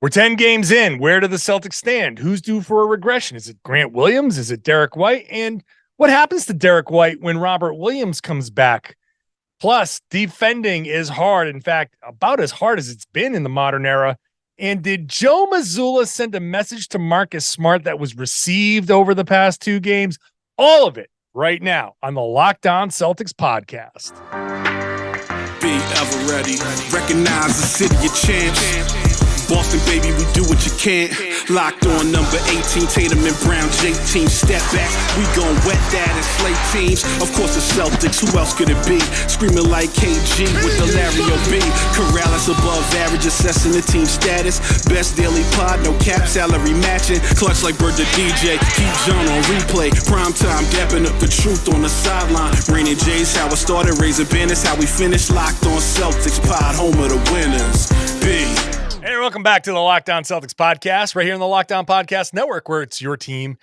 We're 10 games in. Where do the Celtics stand? Who's due for a regression? Is it Grant Williams? Is it Derek White? And what happens to Derek White when Robert Williams comes back? Plus, defending is hard. In fact, about as hard as it's been in the modern era. And did Joe Mazzulla send a message to Marcus Smart that was received over the past 2 games? All of it right now on the Locked On Celtics podcast. Be ever ready. Recognize the city of champs. Boston, baby, we do what you can't. Locked on number 18, Tatum and Brown, J-team, step back. We gon' wet that and slay teams. Of course the Celtics, who else could it be? Screaming like KG with the Larry O.B. Karalis above average, assessing the team status. Best daily pod, no cap, salary matching. Clutch like Bird the DJ, keep John on replay. Prime time, dapping up the truth on the sideline. Raining J's, how it started, raising banners, how we finished. Locked on Celtics pod, home of the winners. B. Hey, welcome back to the Locked On Celtics podcast, right here on the Locked On Podcast Network, where it's your team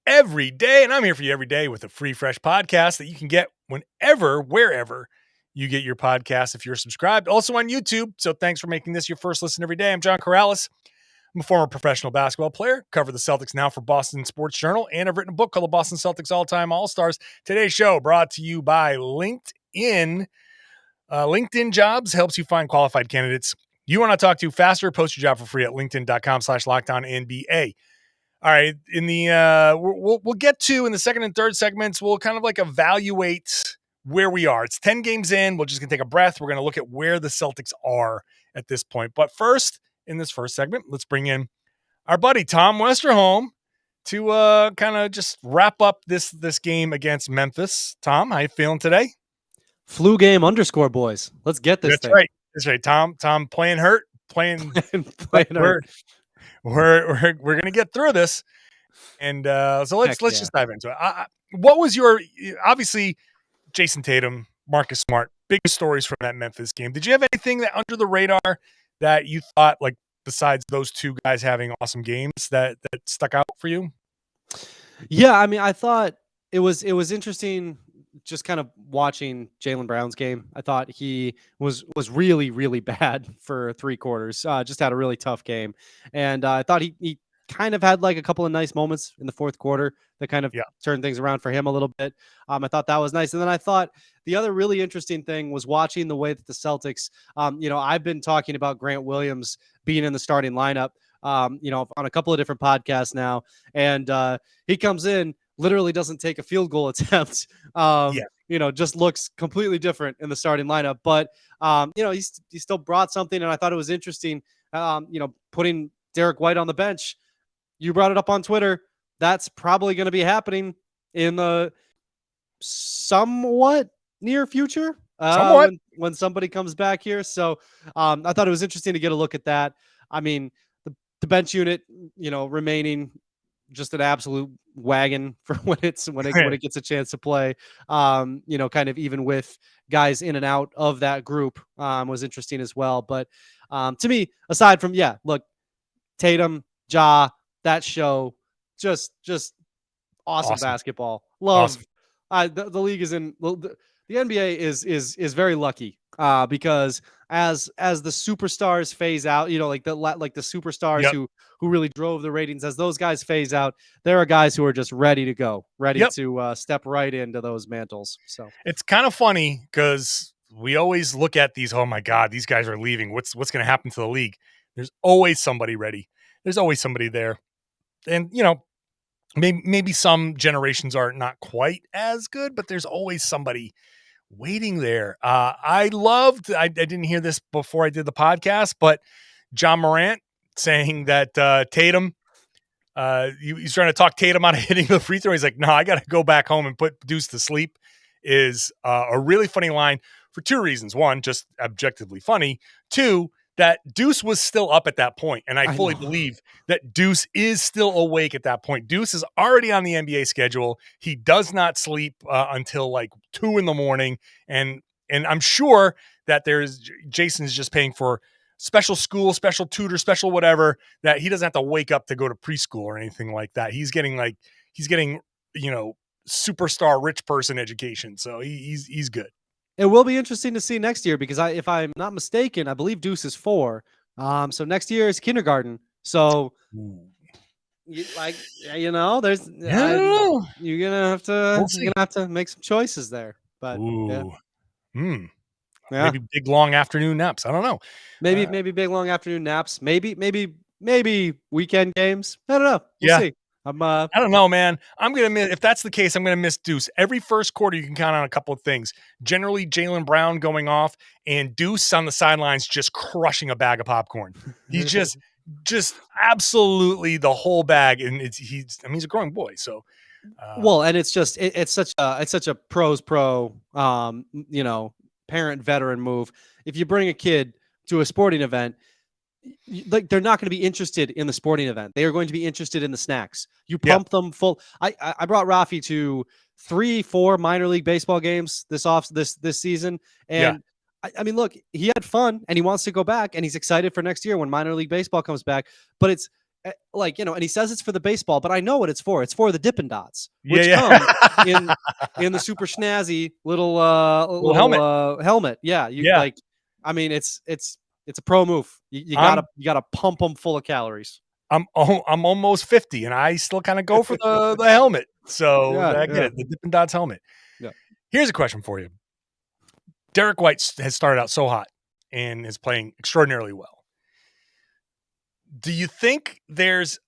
every day. And I'm here for you every day with a free, fresh podcast that you can get whenever, wherever you get your podcast if you're subscribed. Also on YouTube. So thanks for making this your first listen every day. I'm John Karalis. I'm a former professional basketball player, cover the Celtics now for Boston Sports Journal, and I've written a book called The Boston Celtics All-Time All-Stars. Today's show brought to you by LinkedIn. LinkedIn Jobs helps you find qualified candidates you want to talk to faster. Post your job for free at linkedin.com/LockedOnNBA. All right. In the we'll get to in the second and third segments, we'll kind of like evaluate where we are. It's 10 games in. We're just gonna take a breath. We're gonna look at where the Celtics are at this point. But first, in this first segment, let's bring in our buddy Tom Westerholm to kind of just wrap up this game against Memphis. Tom, how you feeling today? Flu game _ boys. Let's get this thing. Right. That's right. Tom playing hurt, playing hurt. We're gonna get through this, and so let's just dive into it. What was your obviously Jayson Tatum, Marcus Smart, big stories from that Memphis game? Did you have anything that under the radar that you thought, like besides those two guys having awesome games, that stuck out for you? Yeah, I mean, I thought it was interesting. Just kind of watching Jaylen Brown's game, I thought he was really, really bad for 3 quarters. Just had a really tough game. And I thought he kind of had like a couple of nice moments in the fourth quarter that kind of turned things around for him a little bit. I thought that was nice. And then I thought the other really interesting thing was watching the way that the Celtics, I've been talking about Grant Williams being in the starting lineup, on a couple of different podcasts now. And he comes in, literally doesn't take a field goal attempt, just looks completely different in the starting lineup. But, he still brought something. And I thought it was interesting, putting Derek White on the bench. You brought it up on Twitter. That's probably going to be happening in the somewhat near future when somebody comes back here. So I thought it was interesting to get a look at that. I mean, the bench unit, remaining just an absolute wagon for when it gets a chance to play. Kind of even with guys in and out of that group was interesting as well. But to me, aside from Tatum, Ja, that show, just awesome basketball. Love. Awesome. The league is in the NBA is very lucky because as the superstars phase out, like the superstars who really drove the ratings, as those guys phase out, there are guys who are just ready to go, to step right into those mantles. So it's kind of funny because we always look at these, oh my God, these guys are leaving. What's going to happen to the league? There's always somebody ready. There's always somebody there. And, maybe some generations are not quite as good, but there's always somebody waiting there. I didn't hear this before I did the podcast, but John Morant saying that Tatum, he's trying to talk Tatum out of hitting the free throw. He's like, no, I got to go back home and put Deuce to sleep, is a really funny line for 2 reasons. 1, just objectively funny. 2, that Deuce was still up at that point, and I fully believe that Deuce is still awake at that point. Deuce is already on the NBA schedule. He does not sleep until like 2 a.m, and I'm sure that Jayson is just paying for special school, special tutor, special whatever, that he doesn't have to wake up to go to preschool or anything like that. He's getting superstar rich person education, so he's good. It will be interesting to see next year because if I'm not mistaken, I believe Deuce is 4. So next year is kindergarten. So Ooh. there's Yeah, I don't know. you're gonna We'll have see. to make some choices there. But yeah, Ooh. Hmm. yeah. Maybe big long afternoon naps. I don't know. Maybe big long afternoon naps. Maybe weekend games. I don't know. We'll Yeah. see. I'm I don't know, man. I'm gonna miss if that's the case. I'm gonna miss Deuce every first quarter. You can count on a couple of things. Generally, Jaylen Brown going off and Deuce on the sidelines just crushing a bag of popcorn. He's just absolutely the whole bag, and he's a growing boy. So, well, and it's just it's such a pros pro parent veteran move. If you bring a kid to a sporting event, like they're not going to be interested in the sporting event. They are going to be interested in the snacks. You yeah, pump them full. I brought Rafi to 3-4 minor league baseball games this season, yeah, and I mean, look, he had fun and he wants to go back and he's excited for next year when minor league baseball comes back. But it's and he says it's for the baseball, but I know what it's for. It's for the Dippin' Dots, yeah, which yeah. come in the super snazzy Little helmet. helmet. Yeah, you Yeah, like. I mean, it's a pro move. You I'm gotta pump them full of calories. I'm almost 50, and I still kind of go for the helmet. So Yeah, I get yeah, it. The Dippin' Dots helmet. yeah. Here's a question for you. Derek White has started out so hot and is playing extraordinarily well. Do you think there's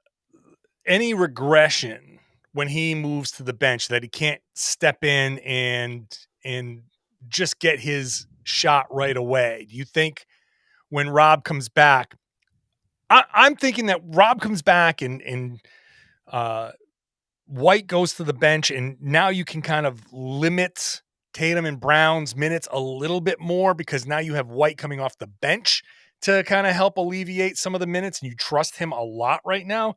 any regression when he moves to the bench that he can't step in and just get his shot right away? Do you think when Rob comes back, I'm thinking that Rob comes back and uh, White goes to the bench, and now you can kind of limit Tatum and Brown's minutes a little bit more because now you have White coming off the bench to kind of help alleviate some of the minutes, and you trust him a lot right now.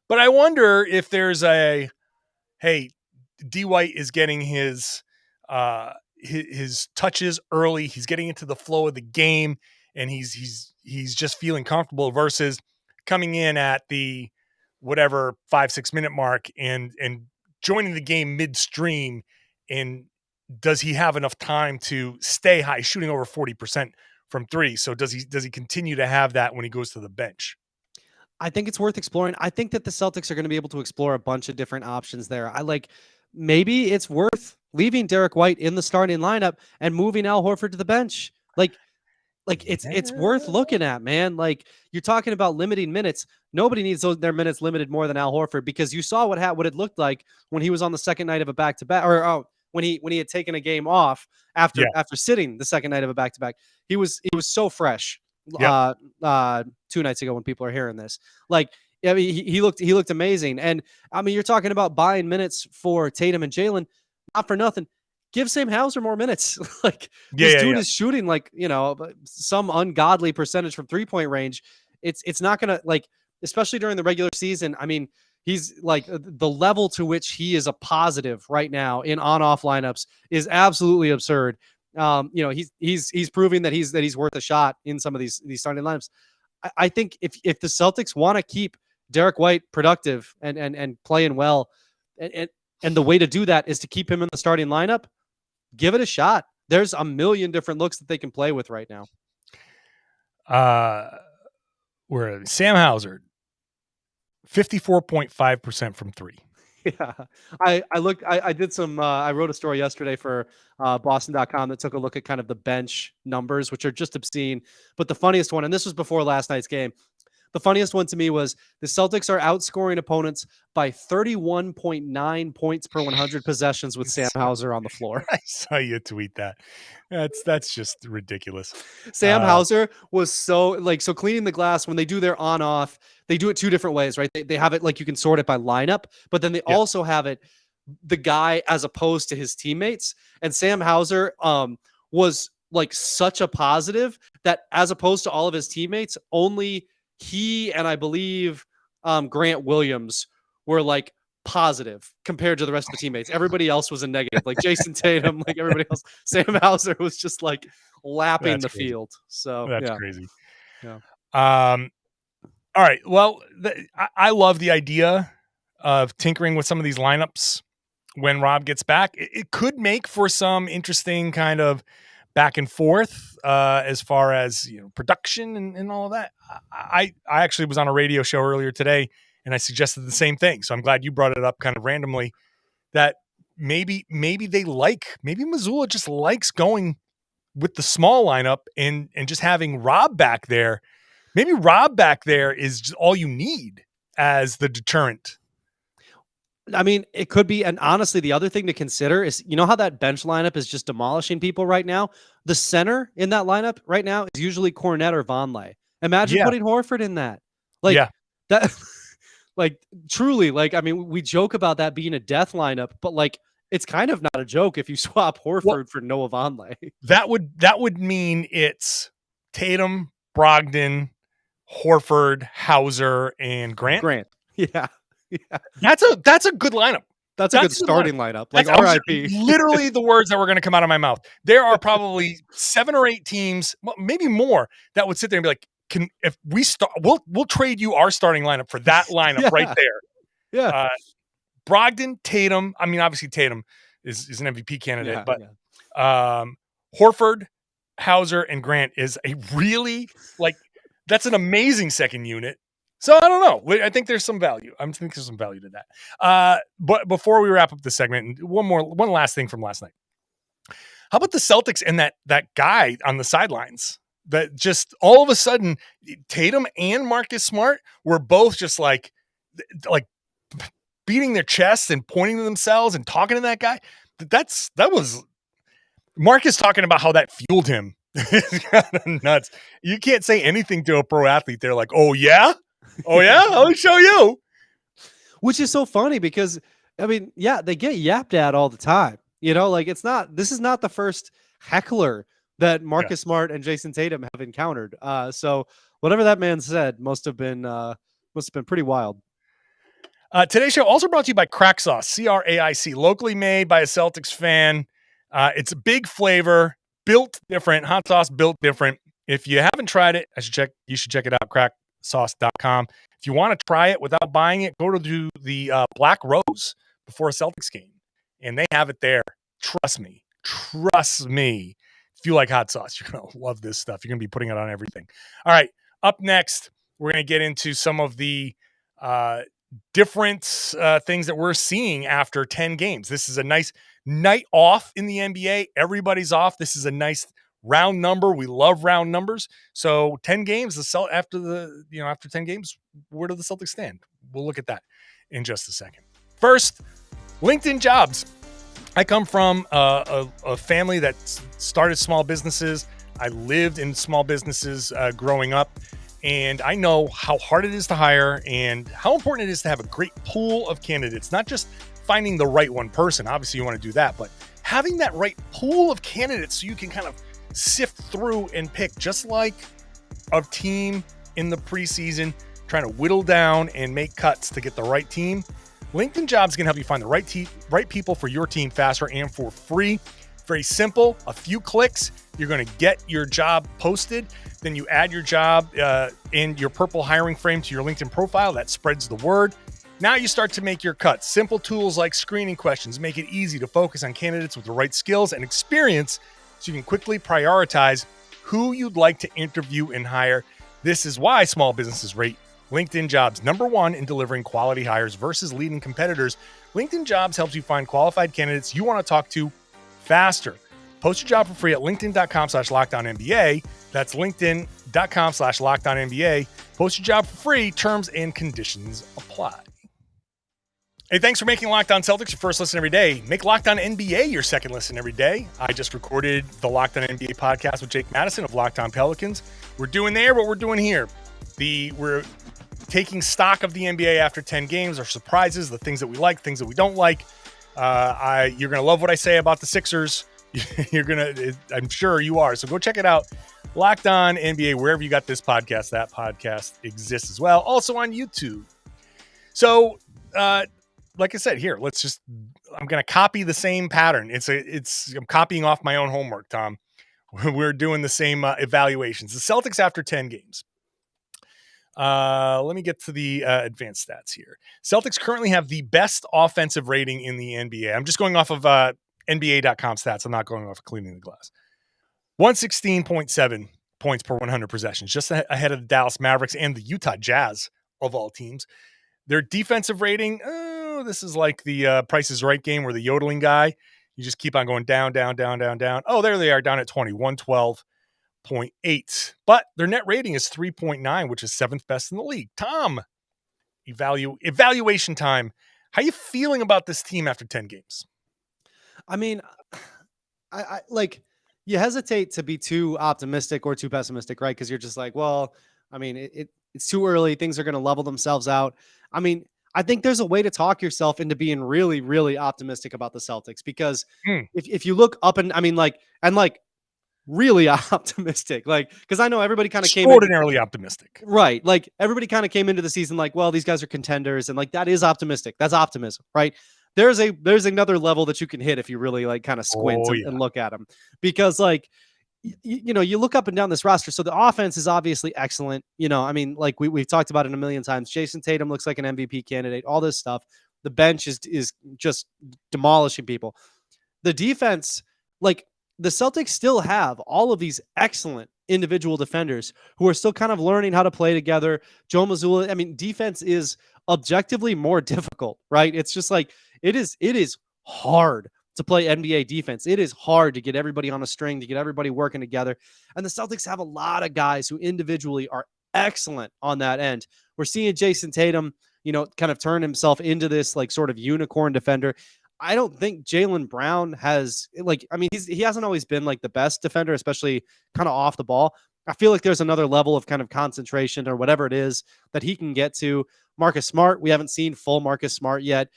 But I wonder if there's hey, D White is getting his touches early. He's getting into the flow of the game, and he's just feeling comfortable versus coming in at the whatever 5-6 minute mark and joining the game midstream. And does he have enough time to stay high, shooting over 40% from three? So does he continue to have that when he goes to the bench? I think it's worth exploring. I think that the Celtics are going to be able to explore a bunch of different options there. Maybe it's worth leaving Derek White in the starting lineup and moving Al Horford to the bench. It's worth looking at, man. Like you're talking about limiting minutes. Nobody needs their minutes limited more than Al Horford because you saw what it looked like when he was on the second night of a back to back, when he had taken a game off Yeah. after sitting the second night of a back to back. He was so fresh. Yep. 2 nights ago when people are hearing this, like I mean, he looked amazing. And I mean, you're talking about buying minutes for Tatum and Jaylen, not for nothing. Give Sam Hauser more minutes. Like Yeah. this Yeah. dude Yeah. is shooting some ungodly percentage from 3-point range. It's not gonna especially during the regular season. I mean, he's like the level to which he is a positive right now in on-off lineups is absolutely absurd. He's proving that he's worth a shot in some of these starting lineups. I think if the Celtics want to keep Derek White productive and playing well, and and the way to do that is to keep him in the starting lineup, give it a shot. There's a million different looks that they can play with right now. Where Sam Hauser, 54.5% from three. Yeah. I did some, I wrote a story yesterday for Boston.com that took a look at kind of the bench numbers, which are just obscene. But the funniest one, and this was before last night's game, the funniest one to me was the Celtics are outscoring opponents by 31.9 points per 100 possessions with Sam Hauser on the floor. I saw you tweet that. That's just ridiculous. Sam Hauser was so cleaning the glass when they do their on off, they do it two different ways, right? They have it like you can sort it by lineup, but then they Yeah. also have it the guy as opposed to his teammates. And Sam Hauser was like such a positive that as opposed to all of his teammates, only he and I believe Grant Williams were like positive compared to the rest of the teammates. Everybody else was a negative, like Jayson Tatum, like everybody else. Sam Hauser was just like lapping That's the crazy. field. So That's yeah, crazy. yeah. Um, all right. Well, I love the idea of tinkering with some of these lineups when Rob gets back. It could make for some interesting kind of back and forth as far as production and all of that. I actually was on a radio show earlier today, and I suggested the same thing. So I'm glad you brought it up kind of randomly. That maybe Mazzulla just likes going with the small lineup and just having Rob back there. Maybe Rob back there is just all you need as the deterrent. I mean, it could be. And honestly, the other thing to consider is, how that bench lineup is just demolishing people right now? The center in that lineup right now is usually Cornette or Vonleh. Imagine putting Horford in that. That, truly, I mean, we joke about that being a death lineup, but it's kind of not a joke if you swap Horford for Noah Vonleh. That would mean it's Tatum, Brogdon, Horford, Hauser, and Grant. Yeah. Yeah. That's a good lineup. That's a good starting lineup. RIP. Literally the words that were going to come out of my mouth. There are probably 7 or 8 teams, maybe more, that would sit there and be like, if we start, we'll trade you our starting lineup for that lineup right there. Yeah. Brogdon, Tatum. I mean, obviously Tatum is an MVP candidate, but Horford, Hauser, and Grant is a really that's an amazing second unit. So I don't know. I think there's some value. I think there's some value to that. But before we wrap up the segment, one last thing from last night. How about the Celtics and that guy on the sidelines that just all of a sudden Tatum and Marcus Smart were both just like beating their chests and pointing to themselves and talking to that guy. That was Marcus talking about how that fueled him. It's kind of nuts. You can't say anything to a pro athlete. They're like, oh yeah, I'll show you. Which is so funny because, I mean, they get yapped at all the time. This is not the first heckler that Marcus Smart and Jayson Tatum have encountered. So whatever that man said must have been pretty wild. Today's show also brought to you by Crack Sauce, CRAIC, locally made by a Celtics fan. It's a big flavor, built different, hot sauce built different. If you haven't tried it, you should check it out, cracksauce.com. If you want to try it without buying it, go to the Black Rose before a Celtics game, and they have it there. Trust me. If you like hot sauce, you're going to love this stuff. You're going to be putting it on everything. All right, up next, we're going to get into some of the different things that we're seeing after 10 games. This is a nice night off in the NBA. Everybody's off. This is a nice round number. We love round numbers. So 10 games, after 10 games, where do the Celtics stand? We'll look at that in just a second. First, LinkedIn jobs. I come from a family that started small businesses. I lived in small businesses growing up. And I know how hard it is to hire and how important it is to have a great pool of candidates, not just finding the right one person. Obviously, you want to do that, but having that right pool of candidates so you can kind of sift through and pick, just like a team in the preseason, trying to whittle down and make cuts to get the right team. LinkedIn Jobs can help you find the right people for your team faster and for free. Very simple, a few clicks, you're going to get your job posted. Then you add your job in your purple hiring frame to your LinkedIn profile. That spreads the word. Now you start to make your cuts. Simple tools like screening questions make it easy to focus on candidates with the right skills and experience so you can quickly prioritize who you'd like to interview and hire. This is why small businesses rate LinkedIn Jobs #1 in delivering quality hires versus leading competitors. LinkedIn Jobs helps you find qualified candidates you want to talk to faster. Post your job for free at linkedin.com/LockedOnNBA. That's linkedin.com/LockedOnNBA. Post your job for free. Terms and conditions apply. Hey, thanks for making Locked On Celtics your first listen every day. Make Locked On NBA your second listen every day. I just recorded the Locked On NBA podcast with Jake Madison of Locked On Pelicans. We're doing there what we're doing here. We're taking stock of the NBA after 10 games, our surprises, the things that we like, things that we don't like. You're going to love what I say about the Sixers. I'm sure you are. So go check it out. Locked On NBA, wherever you got this podcast, that podcast exists as well. Also on YouTube. So, like I said, here, I'm going to copy the same pattern. I'm copying off my own homework, Tom. We're doing the same evaluations. The Celtics after 10 games. Let me get to the advanced stats here. Celtics currently have the best offensive rating in the NBA. I'm just going off of NBA.com stats. I'm not going off of Cleaning the Glass. 116.7 points per 100 possessions, just ahead of the Dallas Mavericks and the Utah Jazz of all teams. Their defensive rating, this is like the Price is Right game where the yodeling guy, you just keep on going down, down, down, down, down. Oh, there they are, down at 20, 112.8. But their net rating is 3.9, which is 7th best in the league. Tom, evaluation time. How you feeling about this team after 10 games? I mean, I like, you hesitate to be too optimistic or too pessimistic, right? Because you're just like, well, I mean, it's too early. Things are going to level themselves out. I mean, I think there's a way to talk yourself into being really, really optimistic about the Celtics, because if you look up and really optimistic, like, because I know everybody kind of came into, extraordinarily optimistic. right? Like, everybody kind of came into the season like, well, these guys are contenders, and like, that is optimistic. That's optimism, right? There's another level that you can hit if you really like kind of squint and look at them, because like, you look up and down this roster. So the offense is obviously excellent. I mean, like we've talked about it a million times. Jayson Tatum looks like an MVP candidate, all this stuff. The bench is just demolishing people. The defense, like, the Celtics still have all of these excellent individual defenders who are still kind of learning how to play together. Joe Mazzulla, I mean, defense is objectively more difficult, right? It's just like, it is hard to play NBA defense. It is hard to get everybody on a string, to get everybody working together. And the Celtics have a lot of guys who individually are excellent on that end. We're seeing Jayson Tatum, kind of turn himself into this like sort of unicorn defender. I don't think Jaylen Brown has, like, I mean, he hasn't always been like the best defender, especially kind of off the ball. I feel like there's another level of kind of concentration or whatever it is that he can get to. Marcus Smart, we haven't seen full Marcus Smart yet.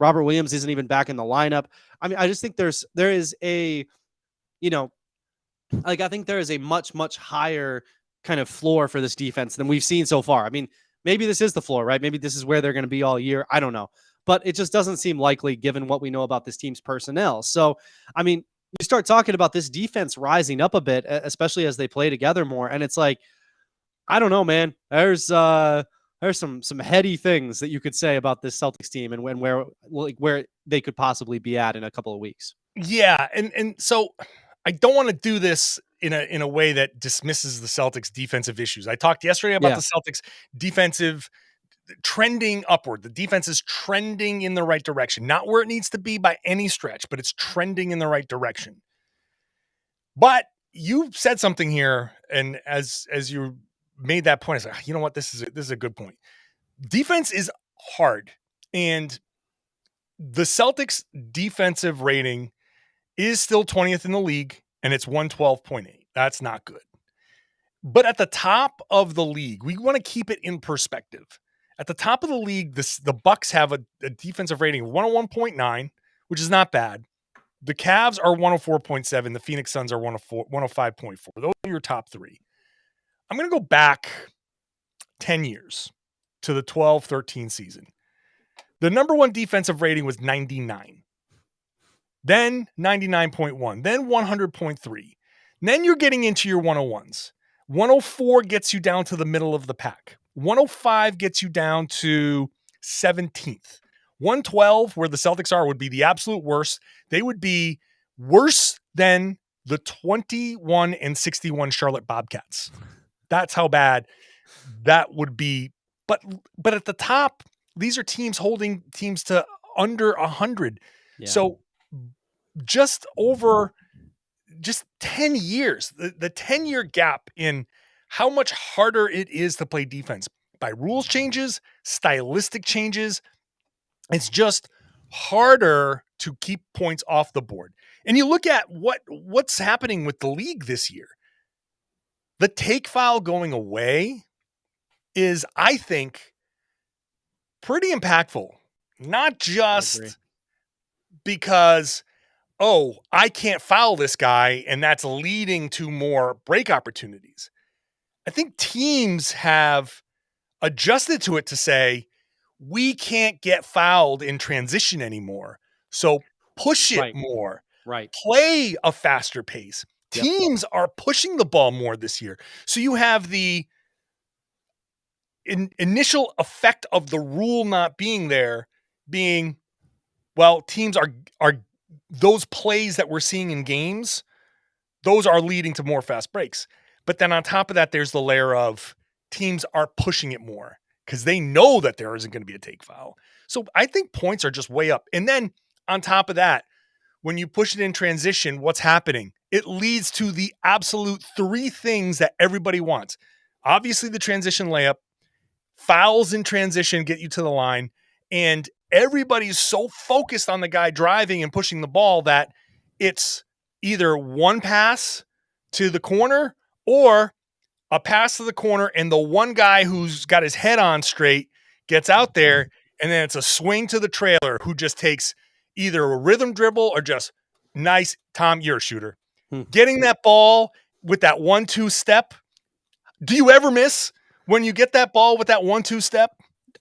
Robert Williams isn't even back in the lineup. I mean, I just think there is a, like, I think there is a much, much higher kind of floor for this defense than we've seen so far. I mean, maybe this is the floor, right? Maybe this is where they're going to be all year. I don't know. But it just doesn't seem likely given what we know about this team's personnel. So, I mean, you start talking about this defense rising up a bit, especially as they play together more. And it's like, I don't know, man. There's some heady things that you could say about this Celtics team and where they could possibly be at in a couple of weeks. Yeah, and so I don't want to do this in a way that dismisses the Celtics defensive issues. I talked yesterday about the Celtics defensive trending upward. The defense is trending in the right direction. Not where it needs to be by any stretch, but it's trending in the right direction. But you said something here, and as you made that point, I said, you know what, this is a good point. Defense is hard, and the Celtics defensive rating is still 20th in the league, and it's 112.8. That's not good. But at the top of the league, we want to keep it in perspective. At the top of the league, the Bucks have a defensive rating of 101.9, which is not bad. The Cavs are 104.7. The Phoenix Suns are 105.4. Those are your top three. I'm going to go back 10 years to the 12-13 season. The number one defensive rating was 99. Then 99.1. Then 100.3. Then you're getting into your 101s. 104 gets you down to the middle of the pack. 105 gets you down to 17th. 112, where the Celtics are, would be the absolute worst. They would be worse than the 21-61 Charlotte Bobcats. That's how bad that would be. But at the top, these are teams holding teams to under 100. Yeah. So just 10 years, the 10-year gap in how much harder it is to play defense by rules changes, stylistic changes. It's just harder to keep points off the board. And you look at what's happening with the league this year. The take foul going away is, I think, pretty impactful. Not just because, I can't foul this guy, and that's leading to more break opportunities. I think teams have adjusted to it to say, we can't get fouled in transition anymore. So push it more. Right. Play a faster pace. Yep. Teams are pushing the ball more this year. So you have the initial effect of the rule not being there being, well, teams are those plays that we're seeing in games, those are leading to more fast breaks. But then on top of that, there's the layer of teams are pushing it more because they know that there isn't going to be a take foul. So I think points are just way up. And then on top of that, when you push it in transition, what's happening? It leads to the absolute three things that everybody wants. Obviously, the transition layup, fouls in transition get you to the line, and everybody's so focused on the guy driving and pushing the ball that it's either one pass to the corner or a pass to the corner, and the one guy who's got his head on straight gets out there, and then it's a swing to the trailer who just takes either a rhythm dribble or just nice, Tom, you're a shooter. Getting that ball with that 1-2 step. Do you ever miss when you get that ball with that 1-2 step?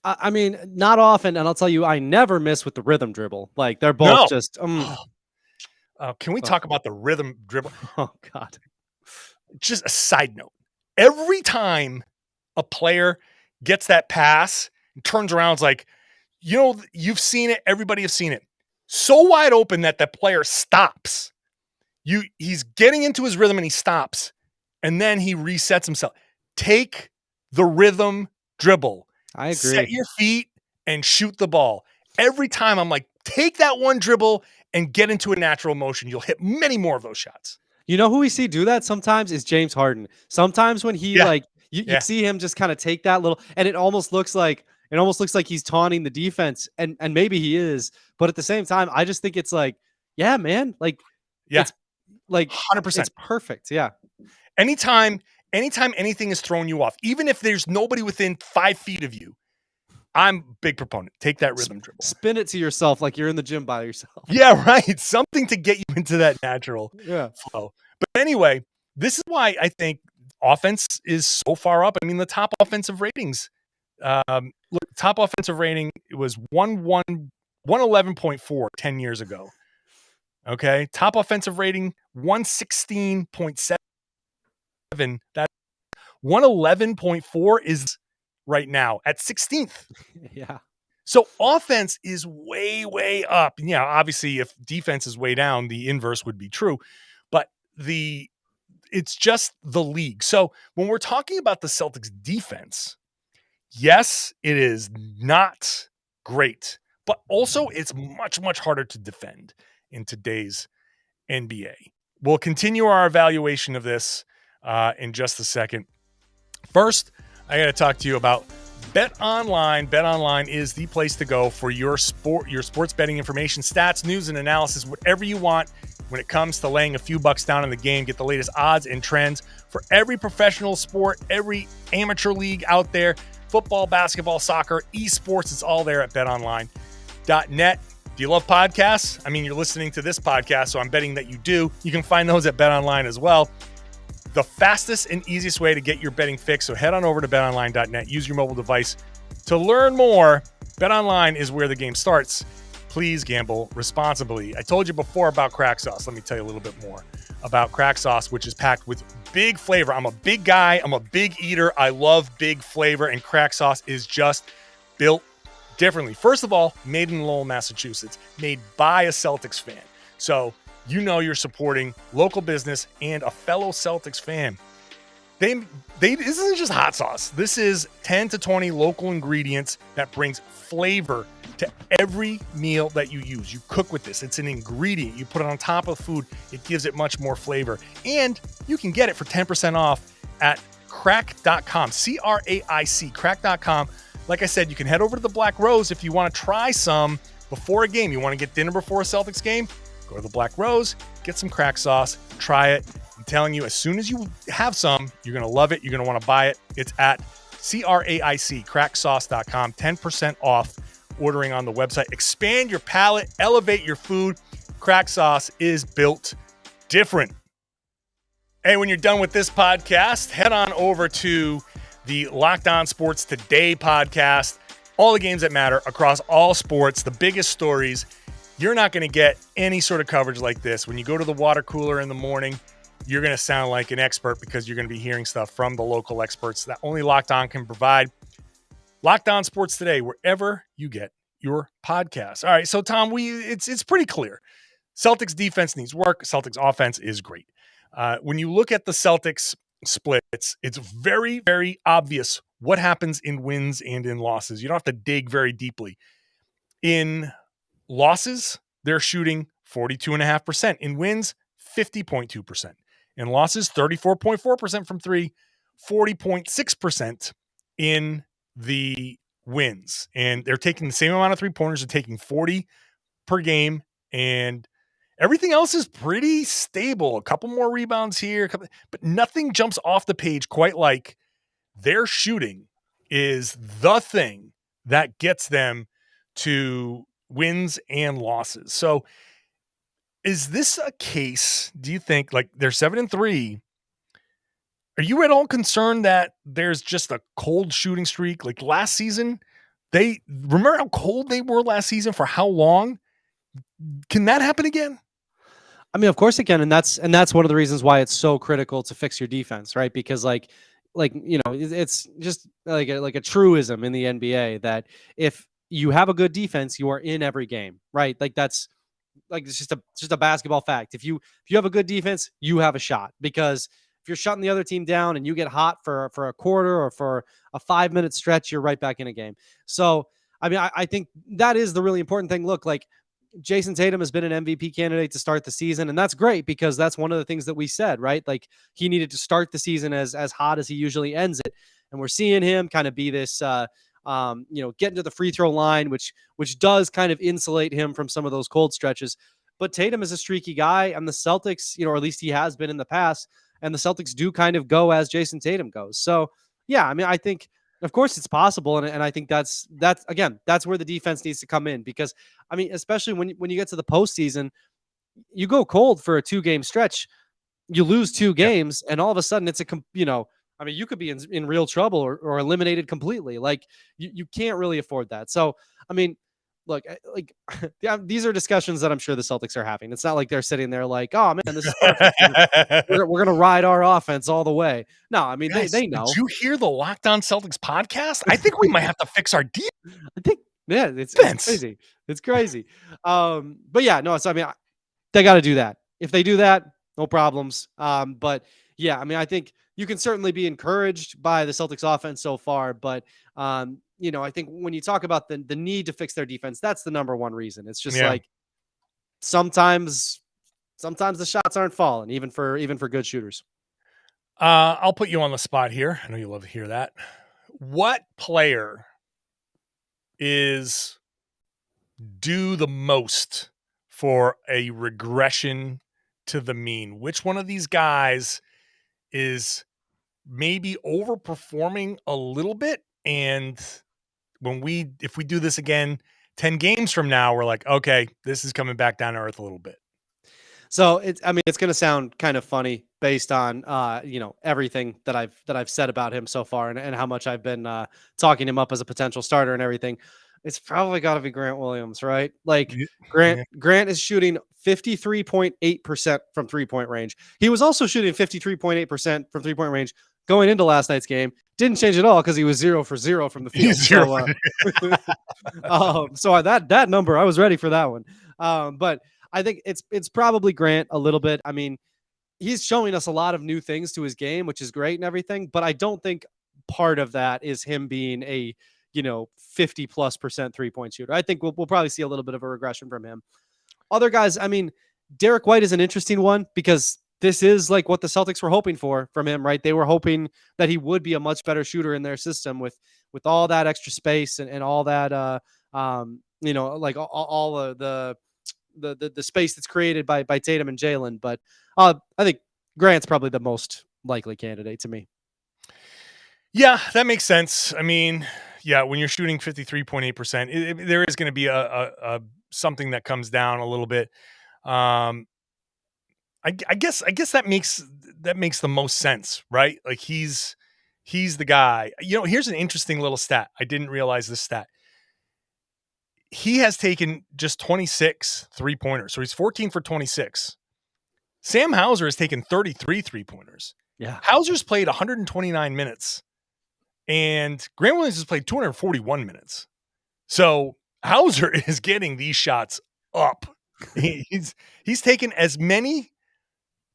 I mean, not often, and I'll tell you, I never miss with the rhythm dribble. Like they're both just. Can we talk about the rhythm dribble? Oh God! Just a side note: every time a player gets that pass and turns around, it's like, you've seen it. Everybody has seen it. So wide open that the player stops. He's getting into his rhythm and he stops, and then he resets himself. Take the rhythm dribble. I agree. Set your feet and shoot the ball. Every time I'm like, take that one dribble and get into a natural motion. You'll hit many more of those shots. You know who we see do that sometimes is James Harden. Sometimes when he you see him just kind of take that little, and it almost looks like he's taunting the defense, and maybe he is, but at the same time, I just think it's like, yeah, man, it's like 100%. It's perfect. Yeah. Anytime anything is throwing you off, even if there's nobody within 5 feet of you, I'm a big proponent. Take that rhythm dribble. Spin it to yourself like you're in the gym by yourself. Yeah, right. Something to get you into that natural flow. But anyway, this is why I think offense is so far up. I mean, the top offensive ratings. Top offensive rating, it was 111.4 10 years ago. Okay. Top offensive rating, 116.7. That 111.4 is right now at 16th. Yeah. So offense is way, way up. And yeah, obviously if defense is way down, the inverse would be true. But it's just the league. So when we're talking about the Celtics defense, yes, it is not great, but also it's much, much harder to defend in today's NBA. We'll continue our evaluation of this in just a second. First, I got to talk to you about BetOnline. BetOnline is the place to go for your sports betting information, stats, news, and analysis, whatever you want when it comes to laying a few bucks down in the game. Get the latest odds and trends for every professional sport, every amateur league out there, football, basketball, soccer, esports. It's all there at betonline.net. Do you love podcasts? I mean, you're listening to this podcast, so I'm betting that you do. You can find those at BetOnline as well. The fastest and easiest way to get your betting fix. So head on over to betonline.net. Use your mobile device to learn more. BetOnline is where the game starts. Please gamble responsibly. I told you before about crack sauce. Let me tell you a little bit more about crack sauce, which is packed with big flavor. I'm a big guy. I'm a big eater. I love big flavor, and crack sauce is just built differently. First of all, made in Lowell, Massachusetts, made by a Celtics fan. So you're supporting local business and a fellow Celtics fan. This isn't just hot sauce. This is 10 to 20 local ingredients that brings flavor to every meal that you use. You cook with this. It's an ingredient. You put it on top of food. It gives it much more flavor. And you can get it for 10% off at crack.com. C-R-A-I-C, crack.com. Like I said, you can head over to the Black Rose if you want to try some before a game. You want to get dinner before a Celtics game? Go to the Black Rose, get some crack sauce, try it. I'm telling you, as soon as you have some, you're going to love it. You're going to want to buy it. It's at CRAIC, cracksauce.com, 10% off ordering on the website. Expand your palate, elevate your food. Crack sauce is built different. And when you're done with this podcast, head on over to the Locked On Sports Today podcast. All the games that matter across all sports, the biggest stories. You're not going to get any sort of coverage like this. When you go to the water cooler in the morning, you're going to sound like an expert because you're going to be hearing stuff from the local experts that only Locked On can provide. Locked On Sports Today, wherever you get your podcasts. All right, so Tom, it's pretty clear. Celtics defense needs work. Celtics offense is great. When you look at the Celtics splits, it's very, very obvious what happens in wins and in losses. You don't have to dig very deeply. In losses, they're shooting 42.5%. In wins, 50.2%. In losses, 34.4% from three, 40.6% in the wins. And they're taking the same amount of 3-pointers. They're taking 40 per game. And everything else is pretty stable. A couple more rebounds here, but nothing jumps off the page quite like their shooting is the thing that gets them to wins and losses. So is this a case, do you think, like they're 7-3? Are you at all concerned that there's just a cold shooting streak? Like last season, they remember how cold they were last season for how long? Can that happen again? I mean, of course it can, and that's one of the reasons why it's so critical to fix your defense, right? Because it's just like a truism in the NBA that if you have a good defense, you are in every game, right? Like that's like it's just a basketball fact. If you have a good defense, you have a shot, because if you're shutting the other team down and you get hot for a quarter or for a 5-minute stretch, you're right back in a game. So I mean, I think that is the really important thing. Look, like Jayson Tatum has been an MVP candidate to start the season, and that's great because that's one of the things that we said, right? Like he needed to start the season as hot as he usually ends it, and we're seeing him kind of be this, getting to the free throw line, which does kind of insulate him from some of those cold stretches. But Tatum is a streaky guy, and the Celtics, or at least he has been in the past, and the Celtics do kind of go as Jayson Tatum goes. So yeah, I mean, I think of course it's possible. And I think that's again, that's where the defense needs to come in, because I mean, especially when you get to the postseason, you go cold for a 2-game stretch, you lose 2 games, and all of a sudden it's I mean, you could be in real trouble or eliminated completely. Like you can't really afford that. So, I mean, look, yeah, these are discussions that I'm sure the Celtics are having. It's not like they're sitting there like, oh man, this is perfect. We're going to ride our offense all the way. No, I mean, Guys, they know. did you hear the Locked On Celtics podcast? I think we might have to fix our defense. I think, yeah, it's crazy. It's crazy. But yeah, no, so I mean, they got to do that. If they do that, no problems. But yeah, I mean, I think you can certainly be encouraged by the Celtics offense so far, but I think when you talk about the need to fix their defense, that's the number one reason. It's just like sometimes the shots aren't falling, even for good shooters. I'll put you on the spot here. I know you love to hear that. What player is due the most for a regression to the mean? Which one of these guys is maybe overperforming a little bit? And if we do this again 10 games from now, we're like, okay, this is coming back down to earth a little bit. So it's going to sound kind of funny based on, everything that I've said about him so far, and how much I've been talking him up as a potential starter and everything. It's probably got to be Grant Williams, right? Like Grant is shooting 53.8% from 3-point range. He was also shooting 53.8% from 3-point range going into last night's game. Didn't change at all because he was 0 for 0 from the field. So that number, I was ready for that one. But I think it's probably Grant a little bit. I mean, he's showing us a lot of new things to his game, which is great and everything, but I don't think part of that is him being a 50+% 3-point shooter. I think we'll probably see a little bit of a regression from him. Other guys, I mean, Derek White is an interesting one because this is like what the Celtics were hoping for from him, right? They were hoping that he would be a much better shooter in their system with all that extra space and all that, like all of the space that's created by Tatum and Jaylen. But I think Grant's probably the most likely candidate to me. Yeah, that makes sense. I mean, yeah, when you're shooting 53.8%, there is going to be a something that comes down a little bit. I guess that makes the most sense, right? Like he's the guy. Here's an interesting little stat. I didn't realize this stat. He has taken just 26 3-pointers. So he's 14 for 26. Sam Hauser has taken 33 3-pointers. Yeah. Hauser's played 129 minutes. And Grant Williams has played 241 minutes. So Hauser is getting these shots up. He's taken as many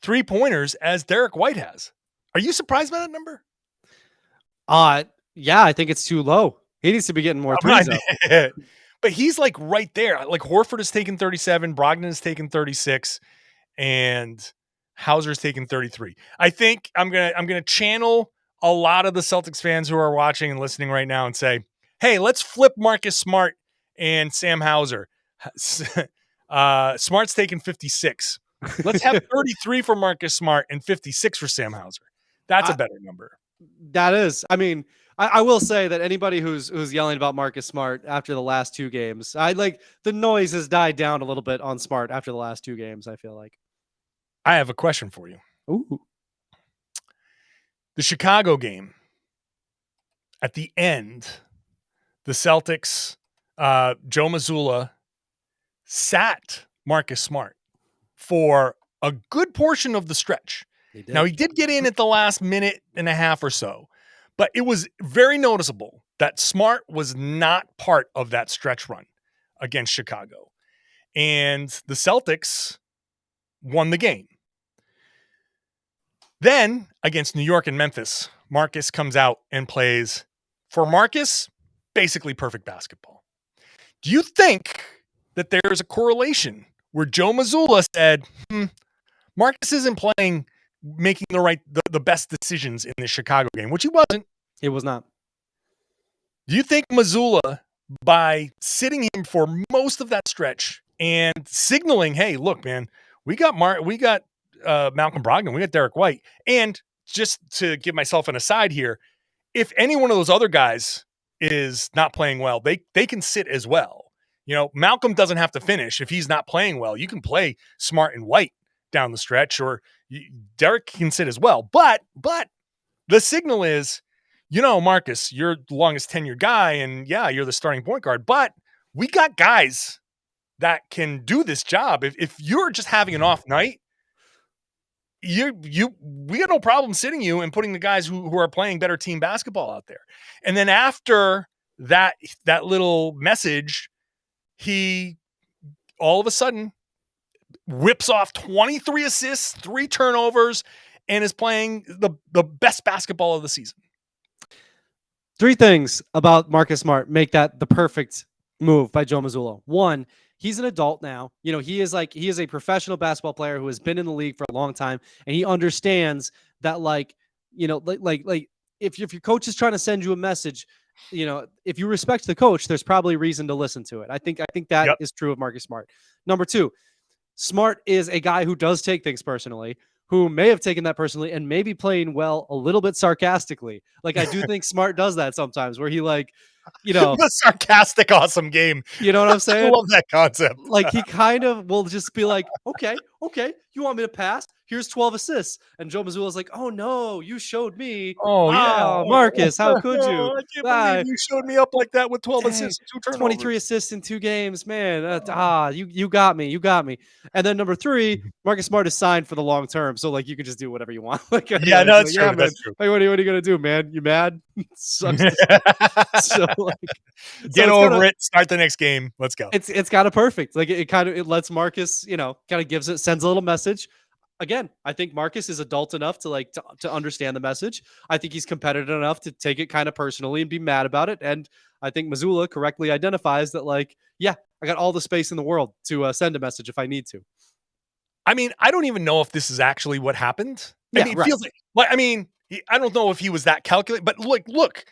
3-pointers as Derek White has. Are you surprised by that number? Yeah, I think it's too low. He needs to be getting more threes up. But he's like right there. Like Horford has taken 37, Brogdon has taken 36, and Hauser's taken 33. I think I'm gonna channel a lot of the Celtics fans who are watching and listening right now and say, hey, let's flip Marcus Smart and Sam Hauser. Smart's taken 56. Let's have 33 for Marcus Smart and 56 for Sam Hauser. That's a better number. That is. I mean, I will say that anybody who's yelling about Marcus Smart after the last 2 games, I like the noise has died down a little bit on Smart after the last 2 games, I feel like. I have a question for you. Ooh. The Chicago game, at the end, the Celtics, Joe Mazzulla sat Marcus Smart for a good portion of the stretch. Now, he did get in at the last minute and a half or so, but it was very noticeable that Smart was not part of that stretch run against Chicago. And the Celtics won the game. Then, against New York and Memphis, Marcus comes out and plays, for Marcus, basically perfect basketball. Do you think that there's a correlation where Joe Mazzulla said, Marcus isn't playing, making the best decisions in the Chicago game, which he wasn't. It was not. Do you think Mazzulla, by sitting him for most of that stretch and signaling, hey, look, man, we got Malcolm Brogdon, we got Derek White, and just to give myself an aside here, if any one of those other guys is not playing well, they can sit as well. You know, Malcolm doesn't have to finish if he's not playing well. You can play Smart and White down the stretch, or Derek can sit as well. But the signal is, you know, Marcus, you're the longest tenured guy, and yeah, you're the starting point guard, but we got guys that can do this job. If you're just having an off night, we got no problem sitting you and putting the guys who are playing better team basketball out there. And then after that little message, he all of a sudden whips off 23 assists, 3 turnovers, and is playing the best basketball of the season. 3 things about Marcus Smart make that the perfect move by Joe Mazzulla. 1, he's an adult now. You know, he is a professional basketball player who has been in the league for a long time, and he understands that, like, you know, like if your coach is trying to send you a message, you know, if you respect the coach, there's probably reason to listen to it. I think that is true of Marcus Smart. Number 2, Smart is a guy who does take things personally, who may have taken that personally and maybe playing well a little bit sarcastically. Like, I do think Smart does that sometimes, where he, like, you know, the sarcastic, awesome game. You know what I'm saying? I love that concept. Like, he kind of will just be like, okay, you want me to pass? Here's 12 assists. And Joe Mazzulla's like, oh no, you showed me. Oh yeah, Marcus, how could you? I can't believe you showed me up like that with 12 assists, 2 turnovers. 23 assists in 2 games, man. You got me. And then number 3, Marcus Smart is signed for the long term, so like you can just do whatever you want. Like, yeah, no, that's true. Yeah, that's true. Like, what are you gonna do, man? You mad? Sucks. So like, get over it. Start the next game. Let's go. It's kind of perfect. Like, it lets Marcus, you know, kind of sends a little message. Again, I think Marcus is adult enough to understand the message. I think he's competitive enough to take it kind of personally and be mad about it. And I think Mazzulla correctly identifies that, like, yeah, I got all the space in the world to send a message if I need to. I mean, I don't even know if this is actually what happened. Yeah, I mean, it feels like, I mean, I don't know if he was that calculated, but look,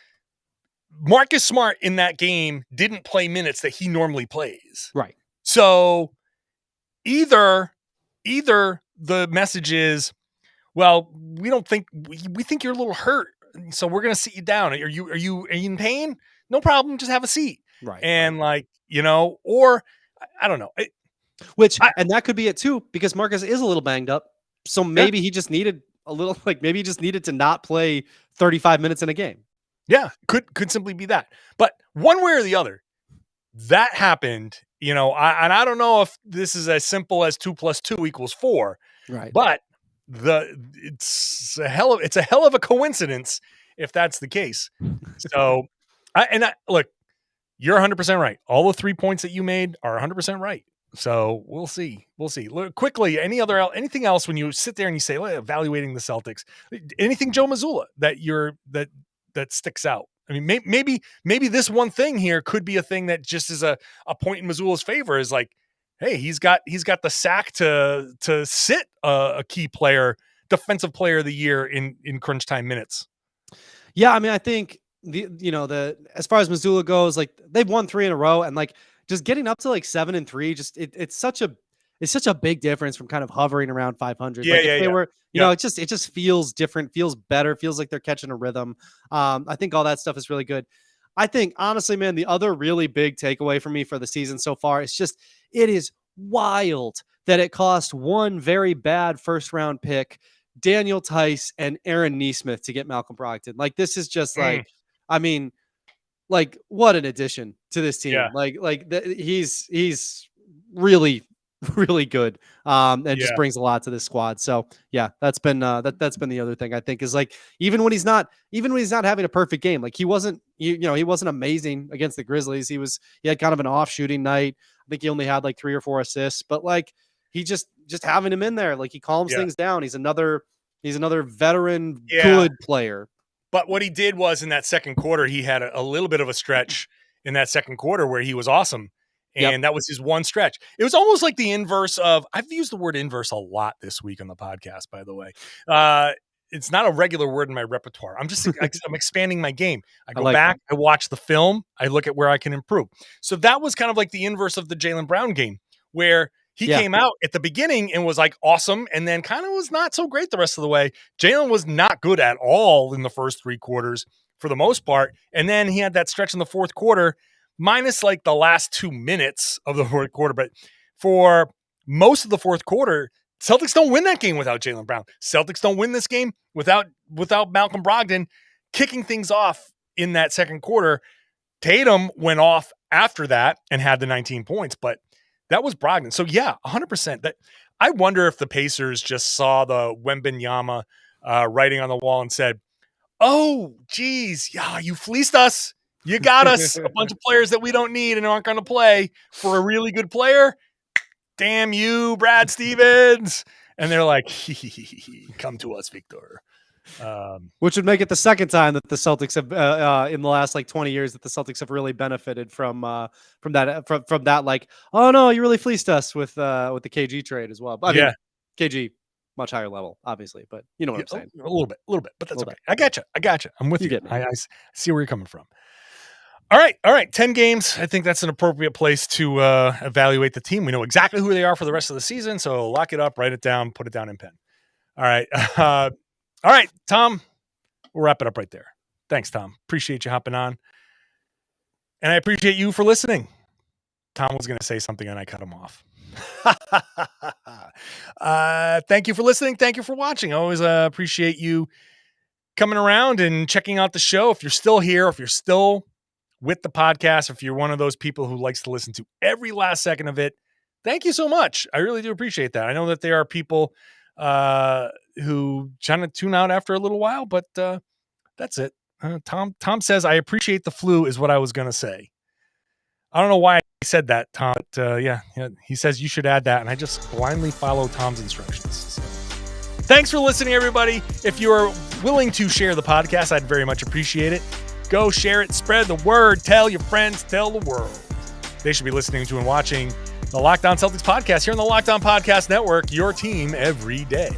Marcus Smart in that game didn't play minutes that he normally plays. Right. So either the message is, well, we think you're a little hurt, so we're going to sit you down. Are you in pain? No problem. Just have a seat. Right. And like, you know, or I don't know. And that could be it too, because Marcus is a little banged up. So maybe he just needed a little, like, maybe he just needed to not play 35 minutes in a game. Yeah, could simply be that. But one way or the other, that happened. You know, I don't know if this is as simple as 2 + 2 = 4. Right. But it's a hell of a coincidence if that's the case. So, look, you're 100% right. All the 3 points that you made are 100% right. So we'll see. We'll see. Look, quickly, anything else when you sit there and you say, well, evaluating the Celtics, anything Joe Mazzulla that sticks out? I mean, maybe this one thing here could be a thing that just is a point in Mazzulla's favor, is like, hey, he's got the sack to sit a key player, defensive player of the year in crunch time minutes. Yeah, I mean, I think the as far as Mazzulla goes, like they've won 3 in a row, and like just getting up to like 7-3, just it's such a big difference from kind of hovering around 500. Yeah, Like yeah, if they yeah. were, it just feels different, feels better, feels like they're catching a rhythm. I think all that stuff is really good. I think honestly, man, the other really big takeaway for me for the season so far is just it is wild that it cost one very bad first round pick, Daniel Tice and Aaron Nesmith, to get Malcolm Brogdon. Like this is just like, I mean, like what an addition to this team. Yeah. He's really really good, and just Yeah. brings a lot to this squad. So yeah, that's been that's been the other thing I think is like even when he's not having a perfect game, like he wasn't he wasn't amazing against the Grizzlies. He had kind of an off shooting night. I think he only had like 3 or 4 assists, but like he just having him in there, like he calms things down. He's another veteran good player. But what he did was in that second quarter, he had a little bit of a stretch in that second quarter where he was awesome. And that was his one stretch. It was almost like the inverse of, I've used the word inverse a lot this week on the podcast, by the way. It's not a regular word in my repertoire. I'm expanding my game. I go back, I watch the film, I look at where I can improve. So that was kind of like the inverse of the Jaylen Brown game, where he came out at the beginning and was like awesome, and then kind of was not so great the rest of the way. Jaylen was not good at all in the first 3 quarters for the most part. And then he had that stretch in the fourth quarter, minus like the last 2 minutes of the fourth quarter. But for most of the fourth quarter, Celtics don't win that game without Jaylen Brown. Celtics don't win this game without Malcolm Brogdon kicking things off in that second quarter. Tatum went off after that and had the 19 points, but that was Brogdon. So yeah, 100%. That I wonder if the Pacers just saw the Wembanyama writing on the wall and said, "Oh, geez, yeah, you fleeced us. You got us a bunch of players that we don't need and aren't going to play for a really good player. Damn you, Brad Stevens." And they're like, "Come to us, Victor." Which would make it the second time that the Celtics have in the last like 20 years that the Celtics have really benefited from that like, oh no, you really fleeced us with the KG trade as well. But I mean, KG much higher level, obviously, but you know what I'm saying. A little bit, but that's okay. I gotcha. I'm with you. I see where you're coming from. All right. 10 games. I think that's an appropriate place to evaluate the team. We know exactly who they are for the rest of the season. So lock it up, write it down, put it down in pen. All right. All right, Tom, we'll wrap it up right there. Thanks, Tom. Appreciate you hopping on. And I appreciate you for listening. Tom was going to say something and I cut him off. Thank you for listening. Thank you for watching. I always appreciate you coming around and checking out the show. If you're still here, if you're still with the podcast, if you're one of those people who likes to listen to every last second of it, thank you so much. I really do appreciate that. I know that there are people who kind of tune out after a little while, but that's it. Tom says, I appreciate the flu is what I was going to say. I don't know why I said that, Tom, but yeah, he says you should add that. And I just blindly follow Tom's instructions. So. Thanks for listening, everybody. If you're willing to share the podcast, I'd very much appreciate it. Go share it, spread the word, tell your friends, tell the world. They should be listening to and watching the Locked On Celtics podcast here on the Locked On Podcast Network, your team every day.